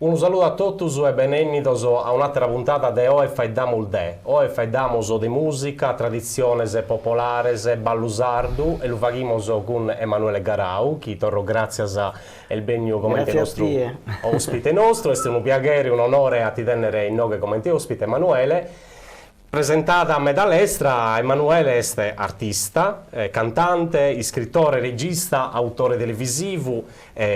Un saluto a tutti e benvenuti a un'altra puntata di Oe Faidamo de. Oe Faidamo de musica, tradiziones popolares, ballusardu e lo facciamo con Emanuele Garau, che torno grazie al benio come nostro ospite nostro. È un piacere, un onore a ti tenere in nome come ospite Emanuele. Presentata a me dall'estra, Emanuele è artista, cantante, scrittore, regista, autore televisivo,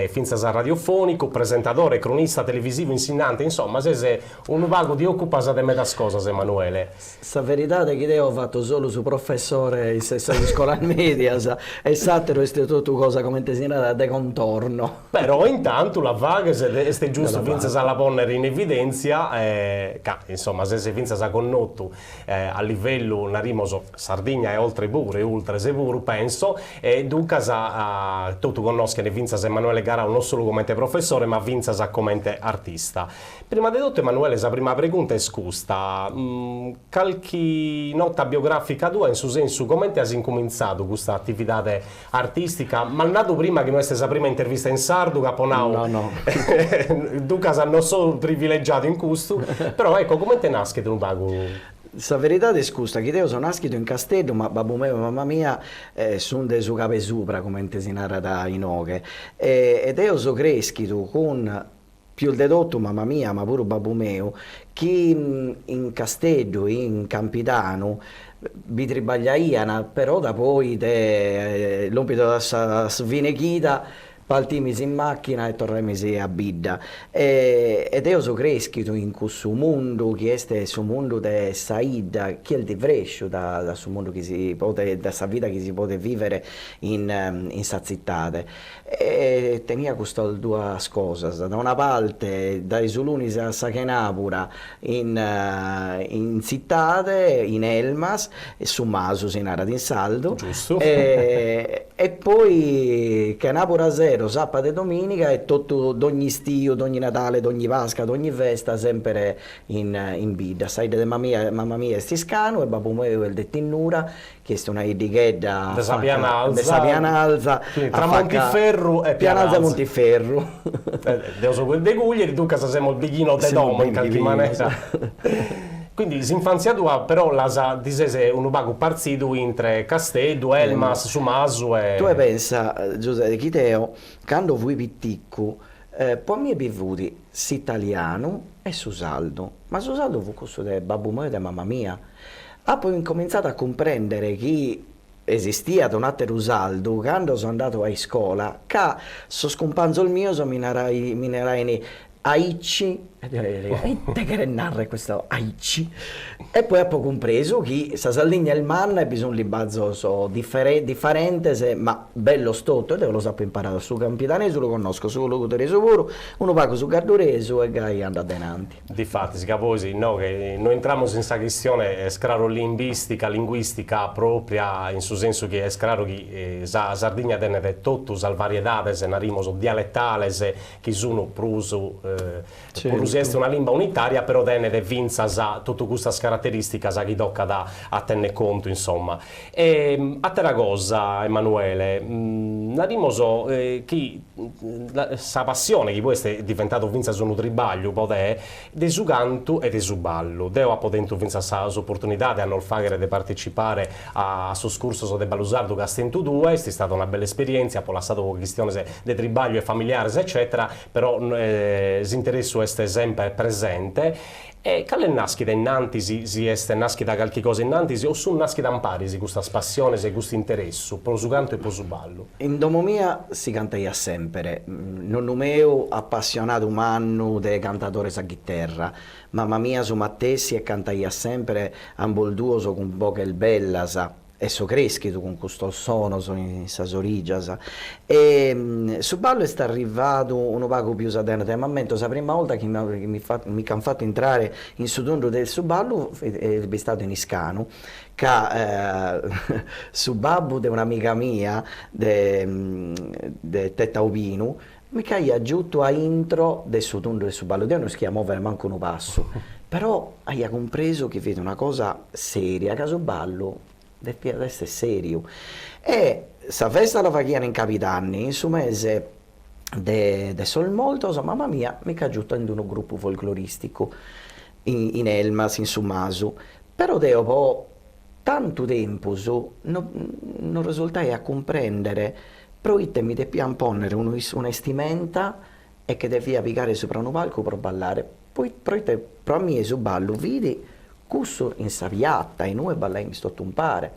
finza radiofonico, presentatore, cronista televisivo, insegnante, insomma, sei un vago di occupas di metà cose, Emanuele. La verità è che io ho fatto solo su professore in scuola media, e satiro è tutto cosa come te si nada de contorno. Però intanto la vaga è giusto finza la ponere in evidenza, insomma, se finza sa connotto a livello narimoso Sardegna e oltre pure, oltre sicuro penso, e dunque tu conosci ne vinza Emanuele Garau non solo come professore ma vinza come artista. Prima di tutto Emanuele, la prima pregunta è scusta, qualche nota biografica tua in su senso come hai incominciato questa attività artistica, ma nato prima che noi stessa la prima intervista in sardo caponau no. dunque non sono privilegiato in questo, però ecco come te nasce un vago. La verità è scusa, che io sono nascito in Castello, ma babbo mio e mamma mia sono de su cape supra, come te si narra in oghe. Ed io sono cresciuto con più del dotto mamma mia, ma pure babbo mio, che in Castello, in Campidano, vi tribagliaiano, però da poi l'ompito da svinechita, partimisi in macchina e tornamisi a Bidda. Ed io sono cresciuto in questo mondo che è questo mondo di saida, che è il differenza da questo mondo che si può, da questa vita che si può vivere in sta città. E tenia queste due cose, da una parte dai Sulunis a Sachenapura in città, in Elmas, e su Masu si narra in saldo. Giusto. E poi Canapura Zero, sabato e domenica, e tutto, ogni stio, ogni Natale, ogni Pasqua, ogni festa, sempre in Bidda. Sai, mamma mia è stiscano e babbo mio è il dettinura, che è una etichetta de Sapianalza, tra Montiferru e Pianalza Montiferru. Devo so quel de Gugli, tu che siamo il bighino de domo in qualche maniera. Quindi l'infanzia tua però la disese un vago partito entre Castello, Elmas, Sumasu e... Tu pensa, Giuseppe, che te, quando fui pitticco, poi mi è bevuto s'italiano e su saldo, ma su saldo fu questo di babbo mio e di mamma mia. Poi ho incominciato a comprendere che esistia un altro saldo quando sono andato a scuola, che so scompanzo il mio, so minerai Aici, e te che narra questo Aici, e poi ho compreso che sa Sardegna e il man è bisogno di bazzo differente, ma bello stotto, e lo sapevo imparare su Campidanese, lo conosco su locutore puro, uno pago su Gardureso e gai anda avanti. Difatti, si capisce, no, che noi entriamo in questa questione scraro linguistica propria, in suo senso che è scraro che la Sardegna tiene tutte le varietà, se narimo dialettali, che sono pruso è una lingua unitaria, però tiene vinza tutte queste caratteristiche che tocca a tenere conto, insomma. E a te cosa, Emanuele, narimo che la passione che poi è diventato vinza su un tribaglio, potè, de su canto e de su ballo. Deo ha potuto vinza l'opportunità di hanno fare di partecipare a suo scorso de Ballusardo Castentu 2, è stata una bella esperienza, poi lasciato con questioni di tribaglio e familiari, eccetera, però l'interesse è sempre presente. E quale nascita innanti si è nascita qualche cosa innanti o su nascita in parisi questa passione e questo interesse per su canto e per su ballo? In domo mia si canta sempre, nonno mio appassionato umano de cantatore sa chitarra, mamma mia su Mattessi e canta sempre ambolduoso con voce bella sa. E so cresciuto con questo suono, sono in Sasorigia. E su ballo è arrivato un poco più sadente, ma la prima volta che mi hanno fatto entrare in sudondo del suballo è stato in Iscano, che su babbo di un'amica mia, di Tetta Ubinu, mi caia aggiunto a intro del sudondo del suballo, io non schiamo manco un passo, però hai compreso che vede una cosa seria, che su ballo deve essere serio. E questa festa la facciano in Capitanni, in su mese de sol moltos, mamma mia, mi cagiuto in un gruppo folcloristico in Elmas, in Summasu, però dopo tanto tempo non risultai a comprendere, proite mi depian ponere un'estimenta e che devia picare sopra un palco per ballare, poi proite pro me su ballo vidi cusso in saviatta e noi ballai mi sto tumpare.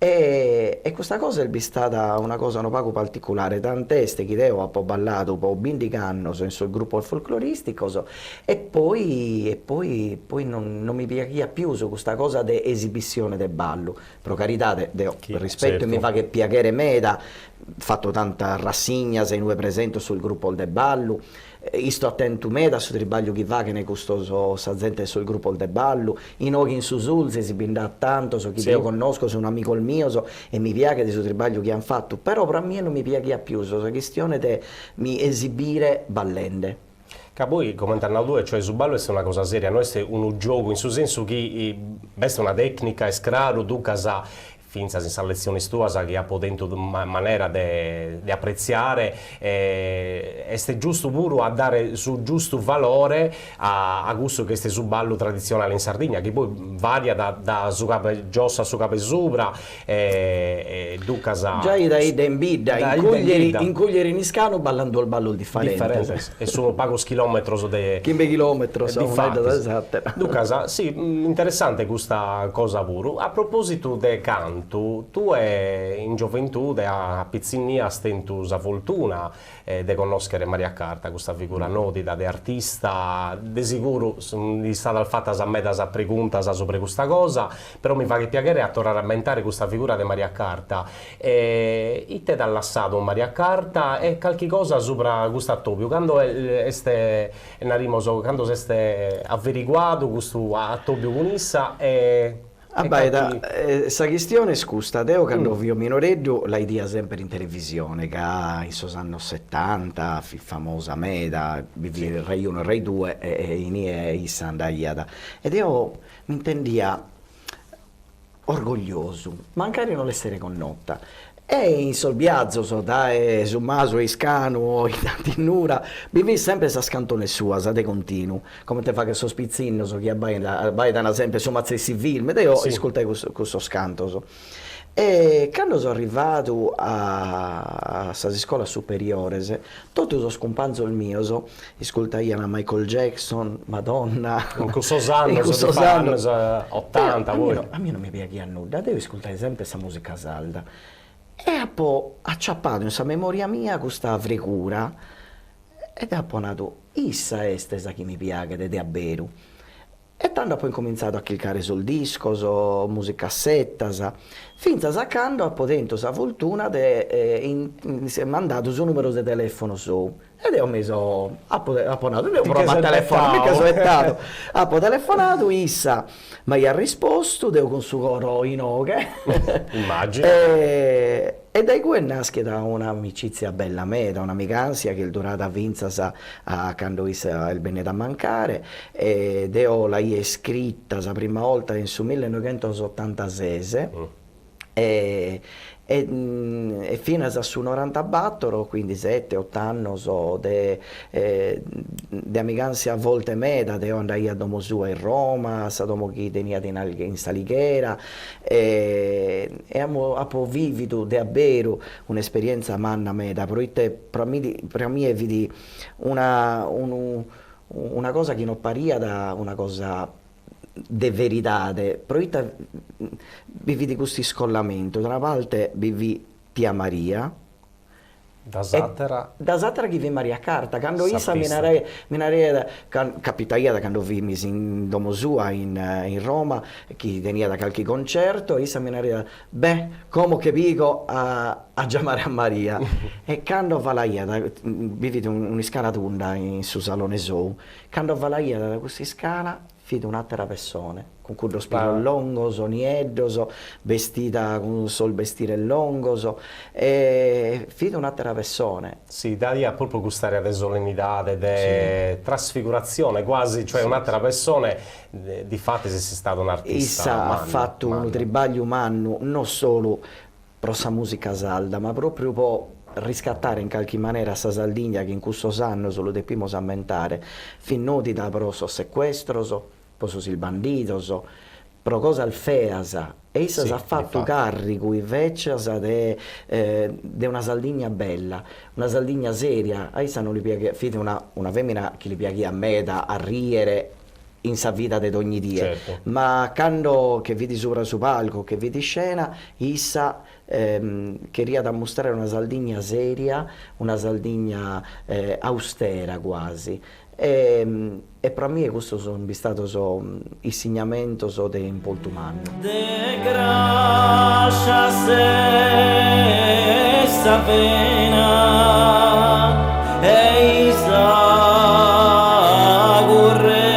E questa cosa è stata una cosa un poco particolare, tant'è che io ho ballato un po' 20 anni sul gruppo folcloristico poi non mi piaceva più su questa cosa di esibizione del ballo. Per carità, rispetto certo. mi fa che piacere me da fatto tanta rassegna se noi presenti sul gruppo del ballo. Io sto attento me da su tribaglio che va che ne costoso sa gente sul gruppo del ballo in ogni in Susulze si binda tanto so chi sì. io conosco sono un amico mio e mi piace di su tribaglio che hanno fatto però per me non mi piace più la questione di mi esibire ballende che poi come hanno due cioè su ballo è una cosa seria non è un gioco in su senso che è una tecnica è scraro tu casa finza senza lezioni stua che ha potente maniera di apprezzare e è giusto pure a dare su giusto valore a gusto che è su ballo tradizionale in Sardegna che poi varia da su cape giossa su cape sopra già dai dembida in cogliere in iscano ballando il ballo differente e sono pochi chilometri di 15 chilometri esatto Ducasa sì interessante questa cosa pure a proposito del canto tu in gioventù a Pizzinnia stento la fortuna di conoscere Maria Carta, questa figura notida di artista, di sicuro è stata fatta a me da pregunta sopra questa cosa, però mi fa che piacere a tornare a mentare questa figura di Maria Carta. E te dall'assato Maria Carta e qualche cosa sopra questo attopio, quando siete averiguato questo attopio con essa questa questione scusa, io quando io minoreggio la idea sempre in televisione, che in sos anni 70, famosa Meda, vivi il Rai 1 e Rai 2 e in issa andaiada. Ed io mi intendia orgoglioso, magari non essere connota. E in Solbiazzo, da Summaso, Iscano, in Tantinura, vivi sempre questa scantone sua, de continuo, come te fa che so spizzino, so che abbaidano sempre su mazzessi film, e io ascoltai questo scanto. E quando sono arrivato a scuola superiore, tutti i scompanzo il mio, ascoltai a Michael Jackson, Madonna, in questo anni 80, a me non mi piace nulla, devo ascoltare sempre questa musica salda. E poi acciappato in questa memoria mia questa frecura ed è nato issa estesa che mi piace ed è vero e tanto poi ho cominciato a cliccare sul disco, su musicassetta, finché a quando ho potente la fortuna di mandato su numero di telefono su ed ho messo ho provato a telefonare mica aspettato ho telefonato issa ma gli ha risposto devo con suo coro in oghe immagino e da cui è nascita un'amicizia bella me, da un'amicanza che è durata a Vinza a quando il bene da mancare ed io l'hai scritta la prima volta in su 1986 e fino a su 94, quindi 7-8 anni so di amicanza a volte meda, io andai a domo sua in Roma, a domo chi tenia in Salighera e ho vivido davvero un'esperienza manna meda, per me vidi una cosa che non paria da una cosa de verità, però vivi di questo scollamento, da una parte vivi Tia Maria, da Satera che vi Maria Carta, quando io capitaia da quando vi misi in domo sua in Roma, che tenia da qualche concerto, io mi nareva, come che dico a chiamare a Maria, e quando valaia, vivi una scala tunda in su salone su, quando valaia da questa scala, fide un'altra persona, con cui lo spiro lungo, nieddoso, vestita con sol vestire lungo, e fide un'altra persona. Sì, da lì a proprio gustare di solennità, di trasfigurazione quasi, cioè un'altra persona, di fatto se sei stato un artista. Issa ha fatto un tribaglio umano, non solo per la musica salda, ma proprio riscattare in qualche maniera questa Sardigna che in questo anno solo dobbiamo ammentare, fin noti da pro sequestro, poi il bandito, pro cosa al feasa, e essa Sì, ha fatto infatti. carico invece di una Sardigna bella, una Sardigna seria, a essa non gli piace, fate una femmina che gli piace a meta, a riere, in sa vita di ogni dia, Certo. ma quando che vedi sopra su palco, che vedi scena, issa queria da mostrare una Sardigna seria, una Sardigna austera quasi. E per me questo è stato insegnamento di Impoltumano. De gracia se sapena e isa corrente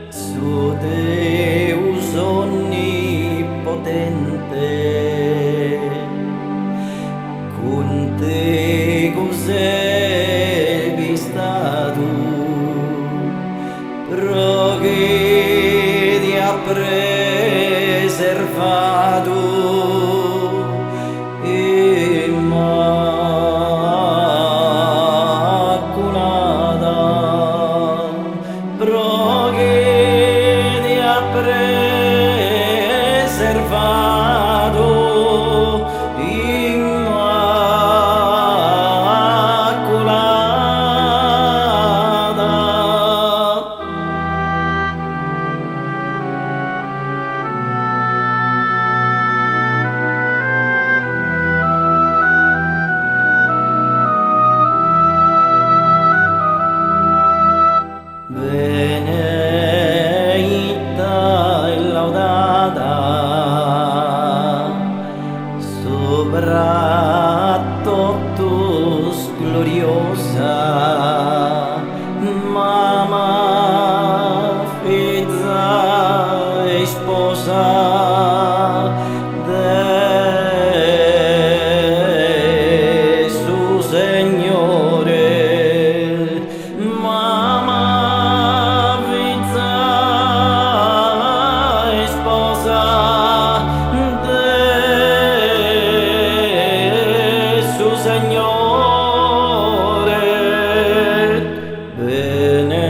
su Deus onnipotente con te cos'è stato che ti ha preservato immacolata, che ti ha preservato benedetta e laudata sopra totus gloriosa, mamma, figlia e sposa de su Signore, mamma, figlia e sposa de su Signore, benedetto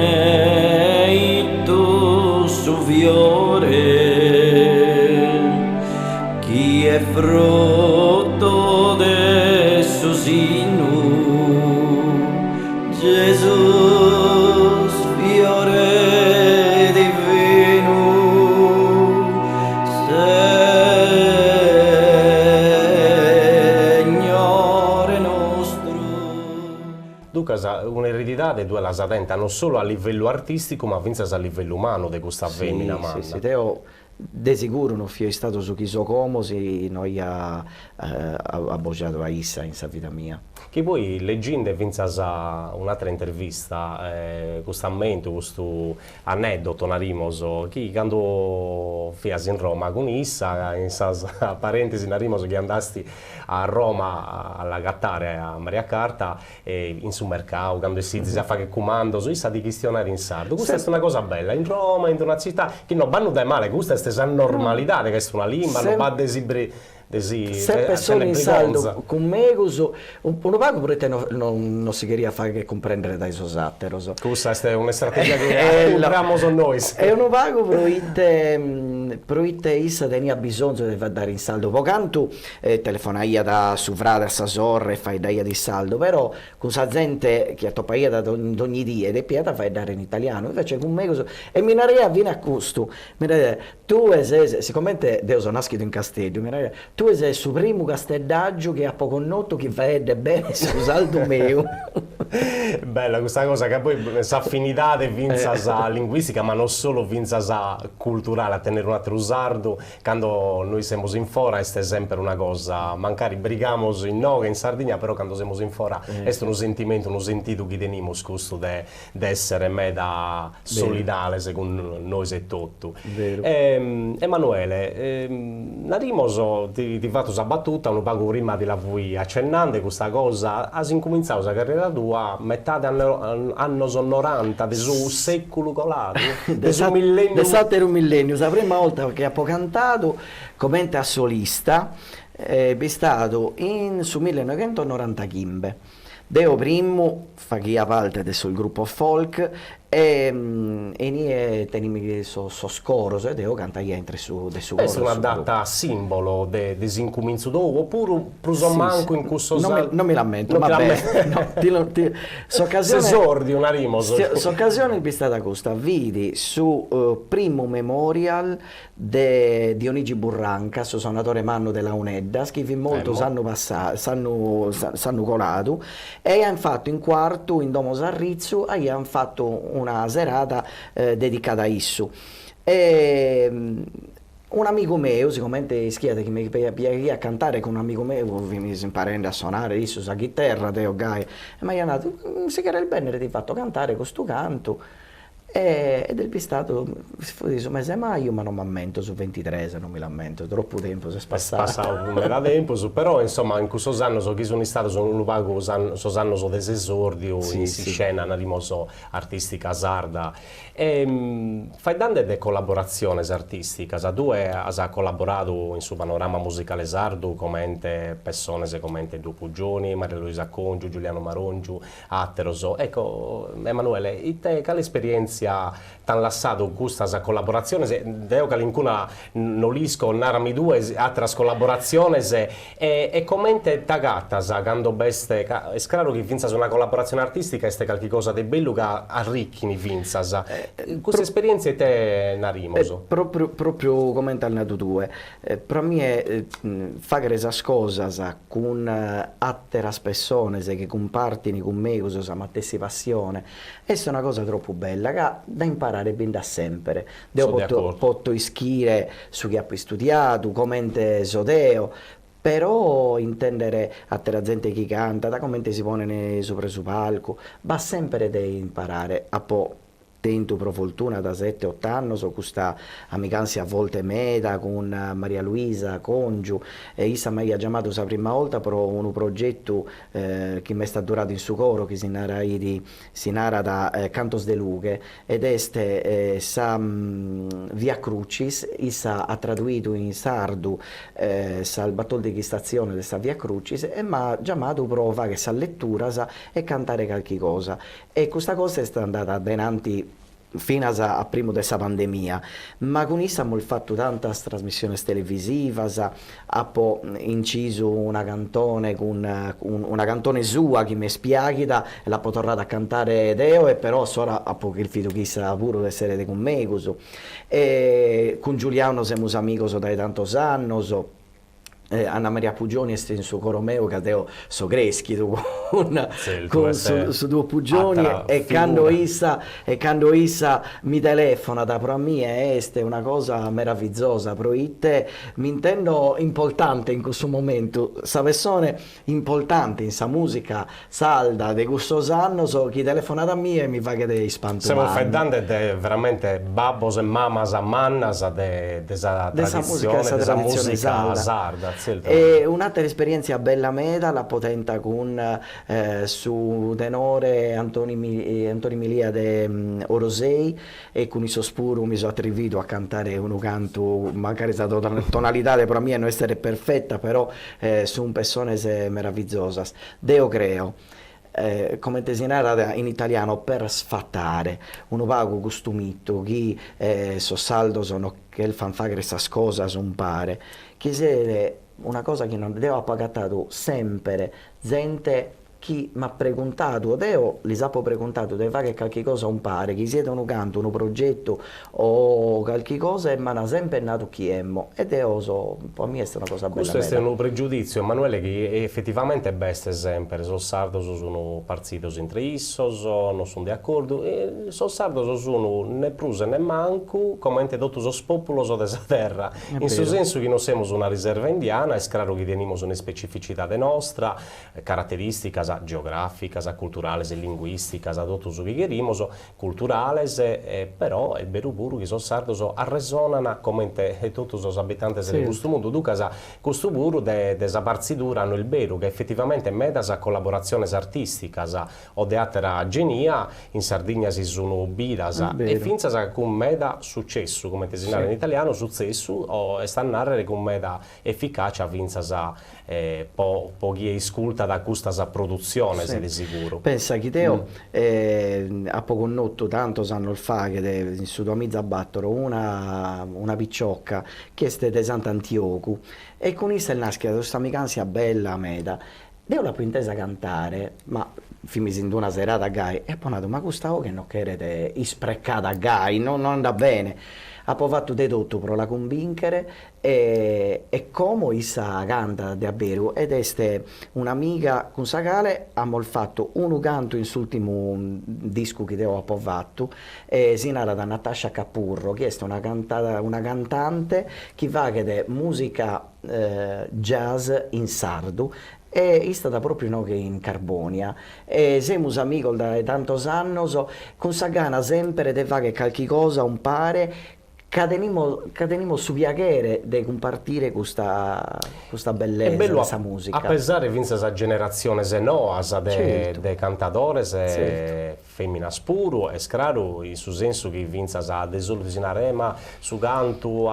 su fiore, chi è frutto del suo seno, Gesù, fiore divino, Signore nostro. Ducas, un'eredità di due la satenta non solo a livello artistico ma anche a livello umano di questa femmina manna. Sì, Teo de sicuro non è stato su chi so come se noi ha bocciato a issa in sa vita mia. Che poi leggendo un'altra intervista, questo ammento, questo aneddoto narimoso, che quando fiasi in Roma con issa, in parentesi narimoso che andasti a Roma alla gattare a Maria Carta in su mercato, quando si fa che comando, su issa di questionare in sardo. Questa è una cosa bella, in Roma, in una città, che non vanno da male, questa è questa normalità, che è una lingua, non va a desibri. Sempre solo in saldo con me un pago pure non si queria fare che comprendere dai sosatero questa è una strategia che abbiamo con noi e un pago proite issa tenia bisogno di dare in saldo pocanto telefonaia da su frate a sa sorra e fai daia di saldo però con sa gente che a topaia da ogni dia ed è pieta fai dare in italiano invece con me e mi narea viene a custo tu siccome Deo sono nascito in Castello mi narea tu sei il suo primo casteddaggio che ha poco noto che fa bene su saldo mio. Bella questa cosa che poi sa affinità di vinza linguistica ma non solo vinza culturale a tenere un altro sardo quando noi siamo in fora è sempre una cosa mancare brigamo in Noga in Sardegna però quando siamo in fora è un sentimento un sentito che teniamo questo di essere meda solidale secondo noi e tutto. Emanuele narimoso ti fatto questa battuta un poco prima di la voi accennando questa cosa hai incominciato la carriera tua a metà degli anni 90 del suo secolo colato del suo millennio un millennio la prima volta che ho cantato come solista è stato in su 1995. Deo primo faceva parte del suo gruppo folk e nie tenimi so scoro, e Deo canta entri su del suo Questa è una data simbolo de incomincio dopo, oppure manco in questo non mi lamento, vabbè. S'occasione Sesordi una rimoso. S'occasione è stata questa, vidi su primo memorial de Dionigi Burranca, su suonatore manno della Unedda, schifi molto sanno colato, e hanno fatto in quarto in Domo Sarrizzu, e hanno fatto una serata dedicata a Issu. E un amico mio, sicuramente schiate che mi piace a cantare con un amico mio, mi si imparando a suonare Issu sa chitarra, Teo Gai, e mi ha detto, se che era il bene ti fatto cantare con sto canto. Ed è stato un mese maio, ma non mi ammento su 23, se non mi lamento, troppo tempo si è passato. Non era tempo, però insomma in questo anno chi sono stato sono un luogo, sono dei esordi o in scena, una rimoso artistica sarda. Fai tante de collaborazioni artistiche, tu hai collaborato in su panorama musicale sardo come persone come Due Pugioni, Maria Luisa Congiu, Giuliano Marongiu, Atteroso. Ecco, Emanuele, te quale esperienza tan lasciato questa collaborazione, deo che l'incuna nolisco narami due altre collaborazioni e commente tagata quando beste è chiaro che finza una collaborazione artistica è qualche cosa di bello che arricchini finza queste esperienze te narimoso proprio come hai nato tu per me fare questa cosa con altre persone che compartino con me questa stessa passione è una cosa troppo bella che da imparare ben da sempre. Posso ischire su chi ha studiato, come sodeo, però intendere a la gente che canta, da come si pone sopra su palco, va sempre da imparare a po'. Tento per fortuna da 7-8 anni, so questa amicanza a volte meta con Maria Luisa Congiu e issa mi ha chiamato la prima volta per un progetto che mi è stato durato in suo coro che si narra da Cantos de Lughe ed è sa Via Crucis, issa ha tradotto in sardo il battol di stazione di Via Crucis e mi ha chiamato per fare questa lettura e cantare qualche cosa e questa cosa è stata andata avanti fino a prima della pandemia, ma con essa abbiamo fatto tante trasmissioni televisive, abbiamo inciso una cantone con una cantone sua che mi spiagita e l'ho tornata a cantare Deo e però ora abbiamo il figlio che sa pure di essere con me, e con Giuliano siamo amici da tanti anni, Anna Maria Pugioni è in suo coro meo che Deo so creschi su Due Pugioni e quando issa mi telefona da pro me è una cosa meravigliosa pro ite mi intendo importante in questo momento sa persone importante in sa musica salda di questo anno so chi telefona da me e mi fa che dei spantumani siamo fedante veramente babbos e mamas a mannas della tradizione sarda. E un'altra esperienza bella meda la potenta con su tenore Antoni Milia de Orosei e con il sospuro mi sono attribuito a cantare un canto magari la tonalità per me non essere perfetta però su un persone meravigliosa Deo creo come desinare in italiano per sfattare uno pago costumitto chi so saldo sono che il fan fare questa cosa son pare che se una cosa che non devo appagato sempre gente chi mi ha preguntato Deo li sapo preguntato deve fare qualche cosa un pare chi siete un canto un progetto o qualche cosa e mi ha sempre nato chi emmo ed Deo per me è una cosa bella questo è un pregiudizio Emanuele che effettivamente è best sempre sono sardo sono partiti entre issos non sono d'accordo e sono sardo sono né pruse né manco come tutto lo popolo della terra in questo senso che non siamo una riserva indiana è chiaro che teniamo una specificità nostra caratteristiche geográficas, culturales e linguísticas, a totus su chi cherimos, culturales, però è vero puru che sos sardos arresonan commente totus os abitantes de custu mundu, ducas custu puru de sa parzidura no il veru, che effettivamente medas collaboraziones artisticas o de attera genia in Sardigna si sono bidas e finzas con meda successu, come te si narra in italiano, successu o sta a narrare con meda efficacia finzas po chi ascolta da questa produzione, di sicuro. Pensa che Teo a poco notto tanto sanno il fa che in su tua mizza battono una picciocca che è di Sant'Antioco e con essa il nasce questa amicanza bella meda. Deo la più intesa cantare, ma fimisi in una serata a Gai e poi ma questa che non querete isprecata a Gai, non anda bene. Ha poi fatto di tutto per la convincere e come issa canta de Aberu ed è un'amica con sa quale abbiamo fatto un canto in sull'ultimo disco che devo ha fatto si narra da Natascia Capurro che è una cantante che fa che de musica jazz in sardo e è stata proprio no, che in Carbonia e siamo amici da tantos anni con sa gana sempre di fare qualche cosa un pare Cadenimo su piacere di compartire questa bellezza, questa musica. A pesare vinse sa generazione noas de cantadores femminas puru e scraru in su senso che vinse sa desoluzinare ma su canto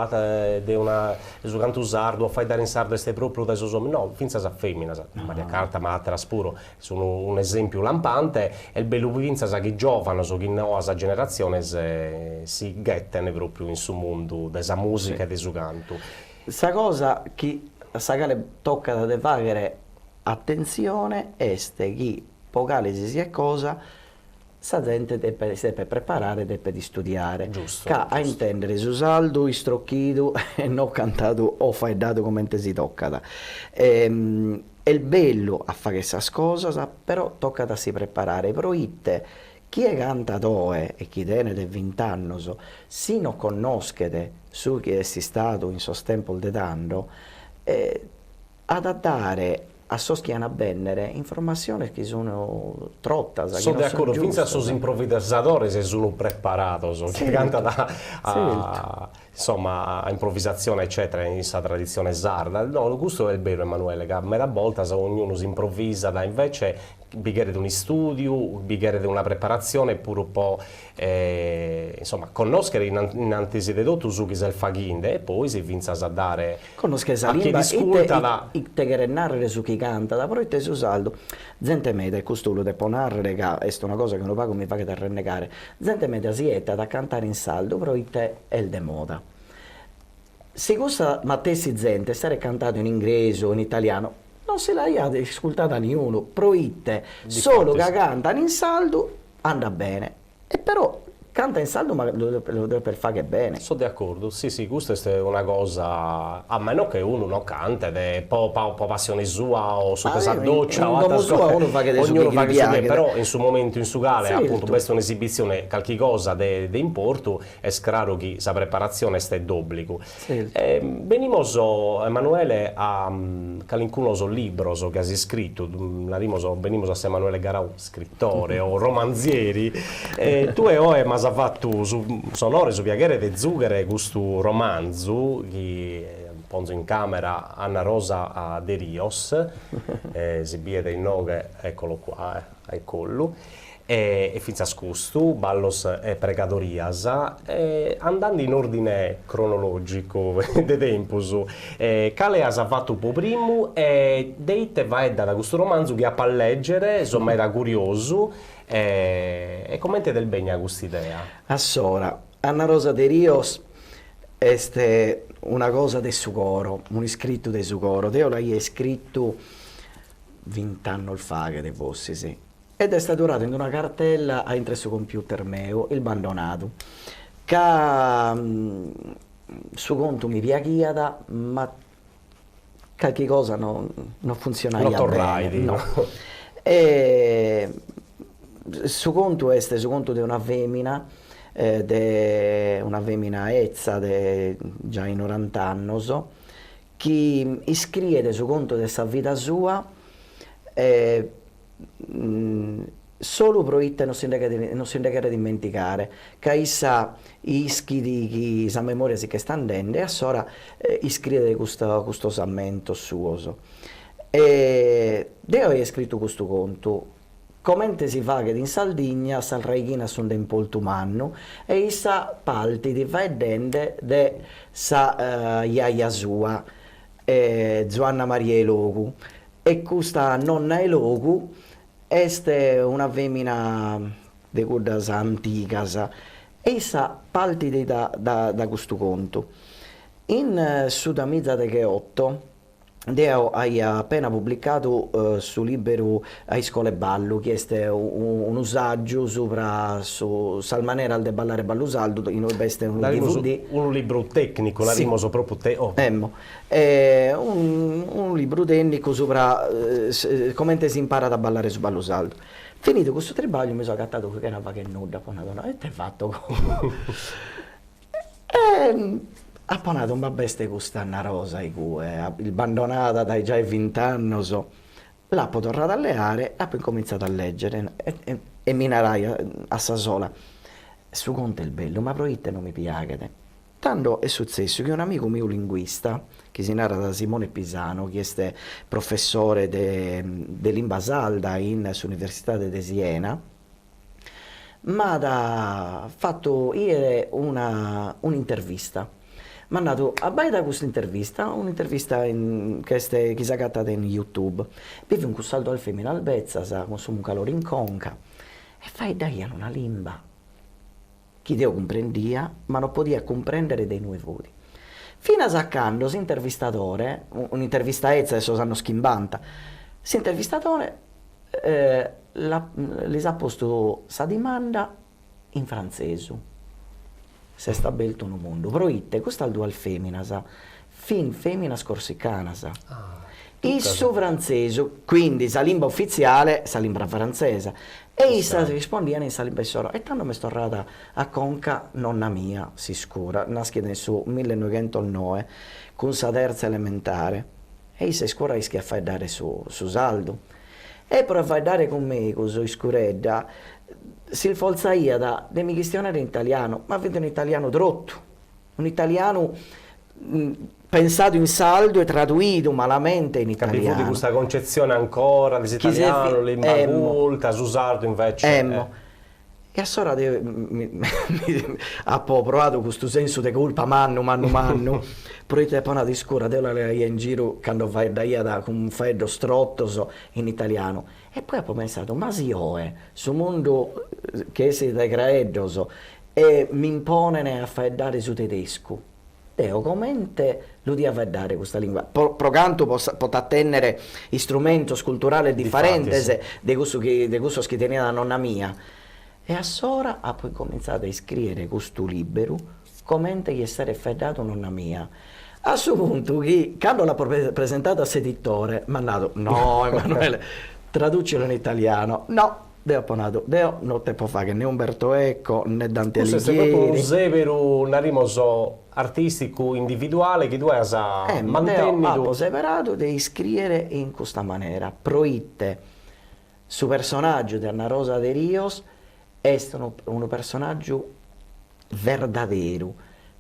su canto sardo fai dare in sardo este proprio da sos no vinse sa femminas Maria Carta ma atteras puru sono un esempio lampante e il bello vinse sa che giovano so che noas generazione si gettene proprio in su mondo della musica e del suo canto. Questa cosa che sa che tocca da fare attenzione è che poc'ali si sia cosa sa gente deve preparare, deve studiare. Giusto. A intendere su saldo, istrocchido e non cantato o fai dato come si tocca. È il bello a fare questa cosa, però tocca da si preparare. Proitte chi è cantatore e chi tiene del 20 anni, si non conoscete su chi è stato in sostempo de tanto, ad dare a soschiana bennere informazioni che sono trotte. Sono d'accordo, finché sono improvvisatori se sono preparati, che canta insomma, a improvvisazione eccetera in questa tradizione sarda. No, questo è il vero Emanuele, che a metà volta ognuno si improvvisa, invece bighere di un studio, bighere di una preparazione, pure un po' insomma, conoscere in antecedente su chi è il faghinde e poi si vince a dare conoscere la lingua e te narrare su chi canta, da poi te su saldo gente media, costulo de ponarre che è una cosa che non pago mi fa che da rennegare gente media si etta da cantare in saldo, però te è il de moda. Se questa mattessi gente stare cantato in inglese o in italiano non se l'hai ascoltata nessuno, proitte, solo che cantano in saldo anda bene, e però canta in saldo ma lo deve per fare bene. Sono d'accordo, sì, questa è una cosa, a meno che uno non canta ed è un po' passione sua o su questa doccia o altra sua, uno fa che ognuno fa che però in suo momento in su gale appunto questa è un'esibizione qualche cosa di importo è scraro che sa preparazione è d'obbligo. Venimos Emanuele a calincunoso libro che hai scritto, venimos a Emanuele Garau scrittore o romanzieri tu e oi ma ha fatto sonore su piacere de Zughere questo romanzo che ponzo in camera Anna Rosa de Rios si vede in nome eccolo qua ai collo e finza scustu ballos e pregadorias andando in ordine cronologico de tempus cale ha fatto un po' primo e deite vai da questo romanzo che a palleggere insomma era curioso e commenti del bene a questa idea. Assora, Anna Rosa de Rios è una cosa del suo coro, un iscritto del suo coro. Io l'ho scritto 20 anni fa che fosse, sì. Ed è stato durato in una cartella a intre su computer mio, il bandonato. Che su conto mi piaceva, ma qualche cosa non funzionava bene. No. E su conto di una femmina, una femmina ezza già in 90 anni, che iscrive su conto di questa vita sua solo proitte non si deve dimenticare che issa ischi di sa memoria si che sta andando e a sora iscrive questo sammento suo. E Deo ha scritto questo conto come si fa che in Sardegna sal reighina sono in poltumanno e issa palti di vedende de sa iaia sua Giovanna Maria Elogu e questa nonna Elogu è una femmina di quella antica e issa palti da questo conto in Sudamizza de 8 Deo ha appena pubblicato su Libero a Scuole Ballo, che è un usaggio sopra sal manera de ballare ballo saldo, in è un DVD. Un libro tecnico, la sì. rimoso proprio un libro tecnico sopra come si impara a ballare su ballo saldo. Finito questo trabaglio mi sono accattato che era che nuda, poi e te fatto ha ponato un babbeste questa una rosa abbandonata dai già 20 anni l'ha poi tornato a leare ha poi cominciato a leggere e mi narai a sa sola su conto il bello ma proitte non mi piace tanto è successo che un amico mio linguista che si narra da Simone Pisano che è professore de lingua salda in Università di Siena mi ha fatto ieri un'intervista. Mi ha dato a da questa intervista, un'intervista che si è cattata in YouTube. Vive un saldo al femmina al bezza, con un calore in conca, e fai da una limba. Chi Dio comprendia, ma non podia comprendere dei nuovi voti. Fino a saccando, l'intervistatore, un'intervista ezza, se sanno schimbanta, l'intervistatore gli ha posto sa domanda in francese. Se sta belto un mondo, proitte, questo è il dual femmina, fin femmina scorsicana, il suo francese, quindi la lingua ufficiale, la lingua francese, e issa rispondeva in lingua solo, e tanto mi sto rata a conca nonna mia, si scura, nasce nel suo 1909, con sa terza elementare, e issa scura che a fare dare su saldo, e per fare dare con me, così scuredda, si forzaia da mi questionare in italiano, ma avete un italiano trotto, un italiano pensato in saldo e tradotto malamente in italiano. Capivo di questa concezione ancora dell'italiano, lingua culta, su sardo invece. E a sora ha provato questo senso di colpa manno, però te poi di scura della in giro quando vai da io con un freddo strottoso in italiano e poi ho pensato ma sì su mondo che si decredoso e mi impone a fare su tedesco Deo commente lo di avvedare questa lingua pro canto possa attendere strumento culturale differente di questo che teneva la nonna mia. E a sora ha poi cominciato a scrivere questo libro, commente che essere feddato nonna mia. A suo punto, quando l'ha presentato a seditore, mi ha detto, no Emanuele, traducilo in italiano. No, Deo ponato, Deo non te può fare né Umberto Eco né Dante Alighieri. Questo è proprio un severo, narimoso artistico individuale che tu hai mantenuto. Ha perseverato di scrivere in questa maniera, proitte su personaggio di Anna Rosa de Rios, è un personaggio verdadero,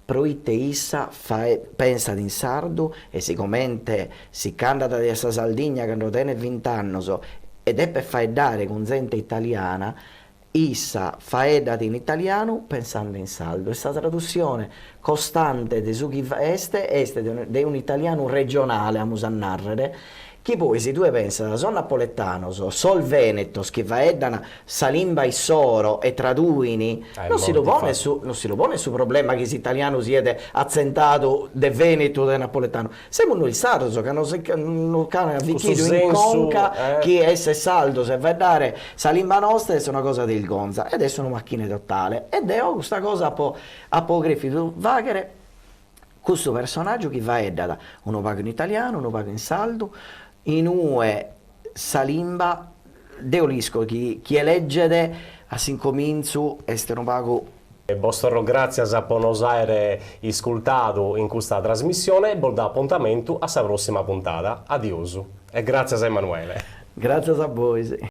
proitte issa pensa in sardo e siccome si candida di questa Sardegna quando tiene 20 anni ed è per fare dare con gente italiana, issa faedati in italiano pensando in saldo. Questa traduzione costante di su chi è di un italiano regionale a Musannarrere, che poi se tu pensi sono napoletano, sol veneto, che faedana salimba e soro e traduini, non si lo pone su problema che l'italiano siete accentato de veneto de napoletano. Siamo noi il sardo che non cane avvicchito in conca che è saldo, se va a dare salimba nostra è una cosa del gonza ed è una macchina totale ed è questa cosa a po' grifito vaghere questo personaggio che va a dare uno paga in italiano, uno paga in saldo in ue salimba deolisco chi elegge a sincominzu estero pago. Vostro grazie a Buenos Aires ascoltato in questa trasmissione e vi do appuntamento alla prossima puntata. Adioso e grazie a Emanuele. Grazie a voi.